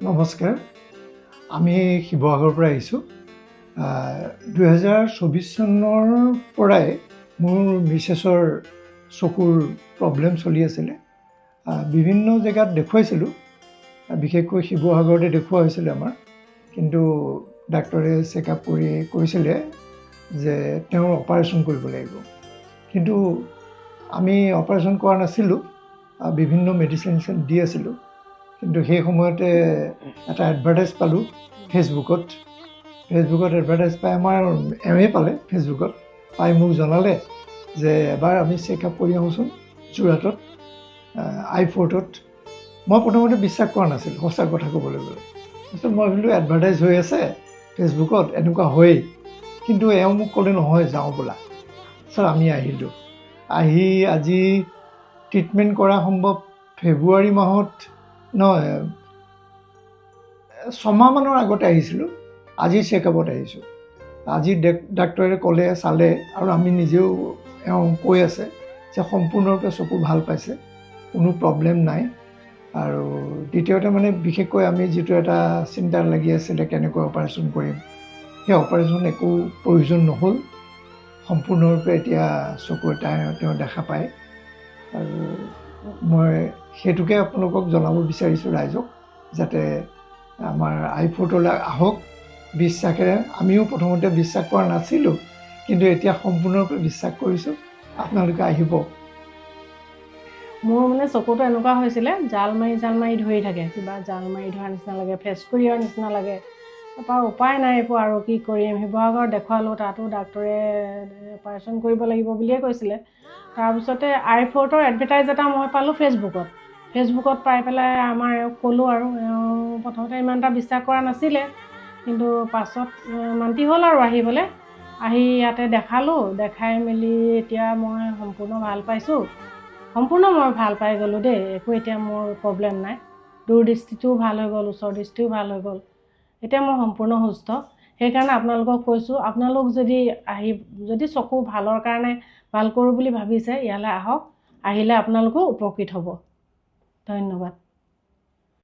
নমস্কাৰ, আমি শিৱসাগৰৰ পৰা আহিছোঁ। 2024 চনৰ পৰাই মোৰ মিছেছৰ চকুৰ প্ৰব্লেম চলি আছিলে। বিভিন্ন জেগাত দেখুৱাইছিলোঁ, বিশেষকৈ শিৱসাগৰতে দেখুওৱা হৈছিলে আমাৰ। কিন্তু ডাক্তৰে চেকআপ কৰি কৈছিলে যে তেওঁৰ অপাৰেশ্যন কৰিব লাগিব। কিন্তু আমি অপাৰেশ্যন কৰা নাছিলোঁ, বিভিন্ন মেডিচিন দি আছিলোঁ। কিন্তু সেই সময়তে এটা এডভাৰটাইজ পালোঁ ফেচবুকত এডভাৰটাইজ পাই আমাৰ এওঁৱে পালে। ফেচবুকত পাই মোক জনালে যে এবাৰ আমি চেকআপ কৰি আহোঁচোন যোৰহাটত, I-Fortত। মই প্ৰথমতে বিশ্বাস কৰা নাছিলোঁ, সঁচা কথা ক'বলৈ গ'লে। তাৰপিছত মই ভাবিলোঁ এডভাৰটাইজ হৈ আছে ফেচবুকত, এনেকুৱা হয়েই। কিন্তু এওঁ মোক ক'লে নহয়, যাওঁ বোলা। ছাৰ আমি আহিলোঁ। আহি আজি ট্ৰিটমেণ্ট কৰা সম্ভৱ ফেব্ৰুৱাৰী মাহত নহয়, 6 মাহমানৰ আগতে আহিছিলোঁ। আজি চেকআপত আহিছোঁ। আজি ডাক্তৰে ক'লে, চালে, আৰু আমি নিজেও এওঁ কৈ আছে যে সম্পূৰ্ণৰূপে চকু ভাল পাইছে, কোনো প্ৰব্লেম নাই। আৰু দ্বিতীয়তে মানে বিশেষকৈ আমি যিটো এটা চিন্তা লাগি আছিলে কেনেকৈ অপাৰেশ্যন কৰিম, সেই অপাৰেশ্যন একো প্ৰয়োজন নহ'ল। সম্পূৰ্ণৰূপে এতিয়া চকু এটা তেওঁ দেখা পায়। আৰু মই সেইটোকে আপোনালোকক জনাব বিচাৰিছোঁ ৰাইজক, যাতে আমাৰ I-Fortলৈ আহক বিশ্বাসেৰে। আমিও প্ৰথমতে বিশ্বাস কৰা নাছিলোঁ, কিন্তু এতিয়া সম্পূৰ্ণৰূপে বিশ্বাস কৰিছোঁ। আপোনালোকে আহিব। মোৰ মানে চকুটো এনেকুৱা হৈছিলে, জাল মাৰি ধৰি থাকে, কিবা জাল মাৰি ধৰাৰ নিচিনা লাগে, ফেচকুৰি হোৱাৰ নিচিনা লাগে। তাৰপৰা উপায় নাই একো, আৰু কি কৰিম। শিৱসাগৰত দেখুৱালোঁ, তাতো ডাক্তৰে অপাৰেশ্যন কৰিব লাগিব বুলিয়ে কৈছিলে। তাৰপিছতে I-Fortৰ এডভাৰটাইজ এটা মই পালোঁ ফেচবুকত পাই পেলাই আমাৰ এওঁক ক'লোঁ, আৰু এওঁ প্ৰথমতে ইমান এটা বিশ্বাস কৰা নাছিলে। কিন্তু পাছত মান্তি হ'ল আৰু আহিবলৈ। আহি ইয়াতে দেখালোঁ, দেখাই মেলি এতিয়া মই সম্পূৰ্ণ ভাল পাইছোঁ। সম্পূৰ্ণ মই ভাল পাই গ'লোঁ দেই, একো এতিয়া মোৰ প্ৰব্লেম নাই। দূৰদৃষ্টিটোও ভাল হৈ গ'ল, ওচৰ দৃষ্টিও ভাল হৈ গ'ল। এতিয়া মই সম্পূৰ্ণ সুস্থ। সেইকাৰণে আপোনালোকক কৈছোঁ, আপোনালোক যদি চকু ভালৰ কাৰণে ভাল কৰোঁ বুলি ভাবিছে, ইয়ালৈ আহক। আহিলে আপোনালোকো উপকৃত হ'ব। ধন্যবাদ।